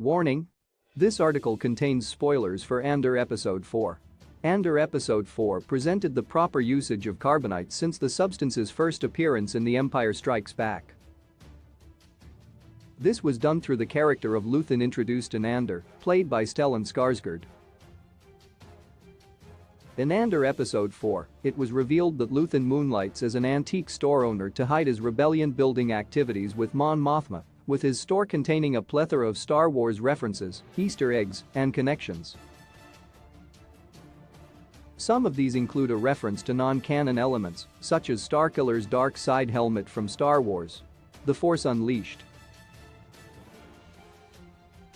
Warning: this article contains spoilers for Andor Episode 4. Andor Episode 4 presented the proper usage of Carbonite since the substance's first appearance in The Empire Strikes Back. This was done through the character of Luthen introduced in Andor, played by Stellan Skarsgård. In Andor Episode 4, it was revealed that Luthen moonlights as an antique store owner to hide his rebellion-building activities with Mon Mothma, with his store containing a plethora of Star Wars references, Easter eggs, and connections. Some of these include a reference to non-canon elements, such as Starkiller's dark side helmet from Star Wars: The Force Unleashed.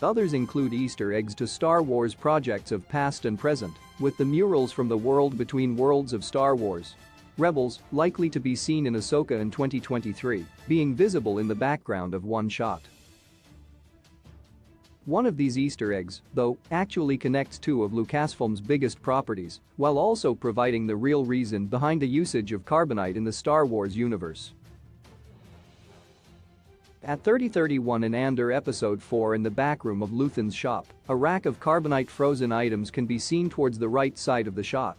Others include Easter eggs to Star Wars projects of past and present, with the murals from the World Between Worlds of Star Wars: Rebels, likely to be seen in Ahsoka in 2023, being visible in the background of one shot. One of these Easter eggs, though, actually connects two of Lucasfilm's biggest properties, while also providing the real reason behind the usage of Carbonite in the Star Wars universe. At 3031 in Andor Episode 4, in the backroom of Luthen's shop, a rack of Carbonite frozen items can be seen towards the right side of the shot.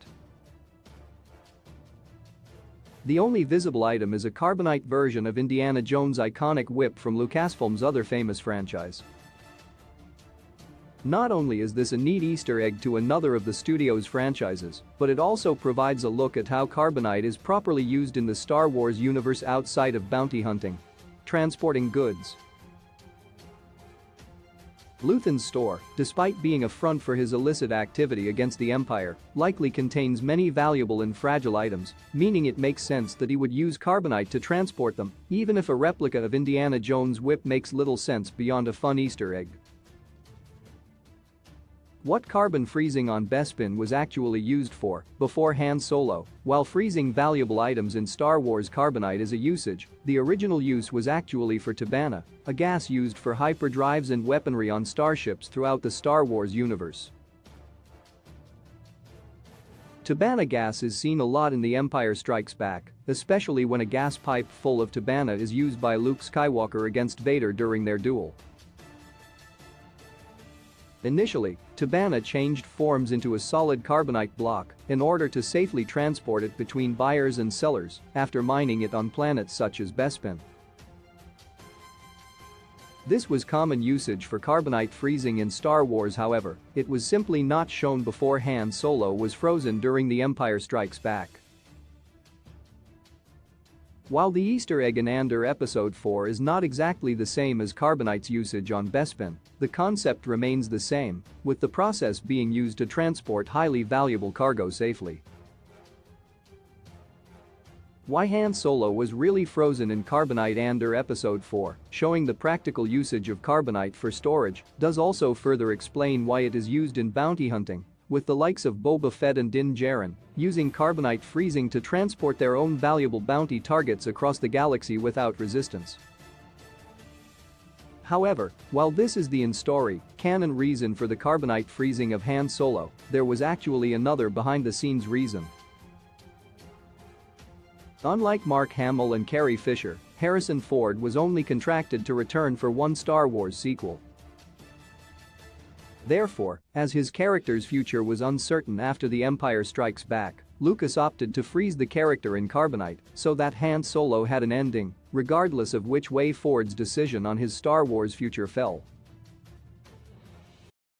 The only visible item is a Carbonite version of Indiana Jones' iconic whip from Lucasfilm's other famous franchise. Not only is this a neat Easter egg to another of the studio's franchises, but it also provides a look at how Carbonite is properly used in the Star Wars universe outside of bounty hunting. Transporting goods. Luthen's store, despite being a front for his illicit activity against the Empire, likely contains many valuable and fragile items, meaning it makes sense that he would use Carbonite to transport them, even if a replica of Indiana Jones' whip makes little sense beyond a fun Easter egg. What carbon freezing on Bespin was actually used for, before Han Solo, while freezing valuable items in Star Wars Carbonite is a usage, the original use was actually for Tabana, a gas used for hyperdrives and weaponry on starships throughout the Star Wars universe. Tabana gas is seen a lot in The Empire Strikes Back, especially when a gas pipe full of Tabana is used by Luke Skywalker against Vader during their duel. Initially, Tabana changed forms into a solid Carbonite block in order to safely transport it between buyers and sellers after mining it on planets such as Bespin. This was common usage for Carbonite freezing in Star Wars, however, it was simply not shown before Han Solo was frozen during The Empire Strikes Back. While the Easter egg in Andor Episode 4 is not exactly the same as Carbonite's usage on Bespin, the concept remains the same, with the process being used to transport highly valuable cargo safely. Why Han Solo was really frozen in Carbonite Andor Episode 4, showing the practical usage of Carbonite for storage, does also further explain why it is used in bounty hunting, with the likes of Boba Fett and Din Djarin using Carbonite freezing to transport their own valuable bounty targets across the galaxy without resistance. However, while this is the in-story, canon reason for the Carbonite freezing of Han Solo, there was actually another behind-the-scenes reason. Unlike Mark Hamill and Carrie Fisher, Harrison Ford was only contracted to return for one Star Wars sequel. Therefore, as his character's future was uncertain after The Empire Strikes Back, Lucas opted to freeze the character in Carbonite so that Han Solo had an ending, regardless of which way Ford's decision on his Star Wars future fell.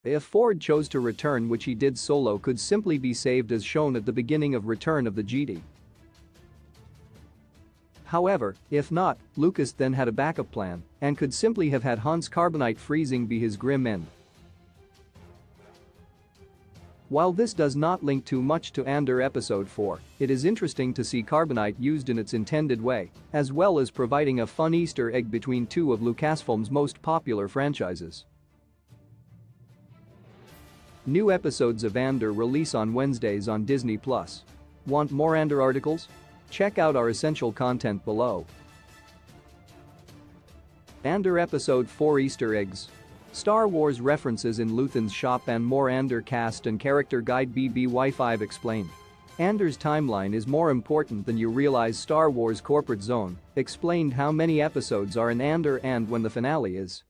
If Ford chose to return, which he did, Solo could simply be saved as shown at the beginning of Return of the Jedi. However, if not, Lucas then had a backup plan and could simply have had Han's Carbonite freezing be his grim end. While this does not link too much to Andor Episode 4, it is interesting to see Carbonite used in its intended way, as well as providing a fun Easter egg between two of Lucasfilm's most popular franchises. New episodes of Andor release on Wednesdays on Disney+. Want more Andor articles? Check out our essential content below. Andor Episode 4 Easter eggs. Star Wars references in Luthen's shop and more. Andor cast and character guide BBY5 explained. Andor's timeline is more important than you realize. Star Wars Corporate Zone explained how many episodes are in Andor and when the finale is.